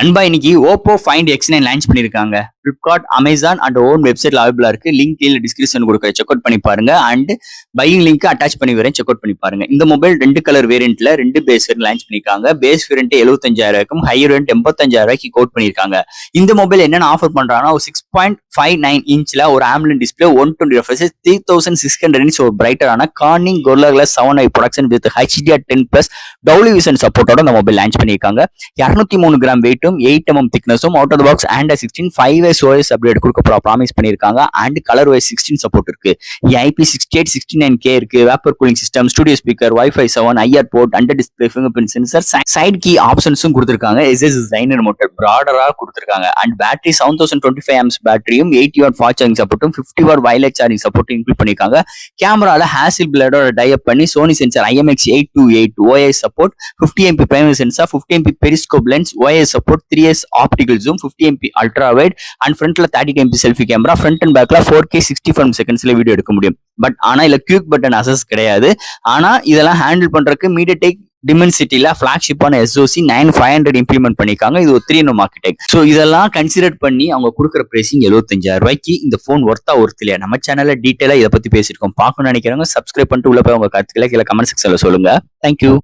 நண்பா இன்னைக்கு Oppo find X9 launch பண்ணிருக்காங்க. Flipkart, Amazon அண்ட் ஓன் வெப்சைட்ல அவைலபிளா இருக்கு. லிங்க் கீழ டிஸ்கிரிப்ஷன் கொடுக்குறேன், செக் அவுட் பண்ணி பாருங்க. அண்ட் பையிங் லிங்க் அட்டாச் பண்ணி வரேன், செக் அவுட் பண்ணி பாருங்க. இந்த மொபைல் 2 கலர் வேரியன்ட்ல 2 பேஸ் வேரியன்ட் லான்ச் பண்ணிருக்காங்க. Base variant 75,000 higher variant 85,000 quote பண்ணிருக்காங்க. இந்த மொபைல் என்னென்ன ஆஃபர் பண்றாங்கன்னா, ஒரு 6.59 இன்ச்ல ஒரு AMOLED டிஸ்பிளே 120 Hz 3600 nits ஒரு பிரைட்டரான Corning Gorilla Glass 7i protection with HDR10+ டபுள் விஷன் சப்போர்ட்டோட இந்த மொபைல் லான்ச் பண்ணிருக்காங்க. 203 கிராம் வெயிட்டும் 8 mm திக்னஸும் out of the box Android 16 5S OS update கொடுக்க ப்ராமிஸ் பண்ணிருக்காங்க. அண்ட் கலர் OS 16 சப்போர்ட் இருக்கு. IP68 69K இருக்கு. Vapour cooling system, studio speaker, Wi-Fi 7, IR port, under display fingerprint sensor, side key ஆப்ஷன்ஸும் கொடுத்திருக்காங்க. SS டிசைனர் motor பிராடரா கொடுத்திருக்காங்க. And battery 7025 amps பேட்டரியும் 80 வாட் ஃபாஸ்ட் சார்ஜிங் சப்போர்ட்டும் 50 வாட் வயர்லெஸ் சார்ஜிங் சப்போர்ட்டும் இன்க்ளூட் பண்ணிருக்காங்க. கேமரால ஹாசில்பிளேடோட டைப் பண்ணி Sony sensor IMX828 OIS support, 50 MP primary sensor, 50 MP periscope lens, OIS support, 3S optical zoom, 50 MP ultra wide and ஃப்ரண்ட்ல 30 MP selfie camera, front and பேக்ல 4K 60 frames செகண்ட்ஸ்ல video எடுக்க முடியும். But ஆனா இல்ல குயிக் பட்டன் அசஸ் கிடையாது. ஆனா இதெல்லாம் handle பண்றதுக்கு மீடியாடெக் டிமென்சிட்டில பிளாக்ஷிப்பான SoC 9500 இம்ப்ளிமெண்ட் பண்ணிருக்காங்க. இது ஒரு 3 ஆர்கிடெக்ட். சோ இதெல்லாம் கன்சிடர் பண்ணி அவங்க கொடுக்குற பிரைசிங் 75,000 இந்த போன் ஒர்த்தா இல்லையா? நம்ம சேனல்ல டீடைலா இதை பத்தி பேசிருக்கோம். பார்க்கணும்னு நினைக்கிறவங்க சப்ஸ்கிரைப் பண்ணிட்டு உள்ள போய் உங்க கருத்துக்களை கீழே கமெண்ட் செக்ஷன்ல சொல்லுங்க. தேங்க்யூ.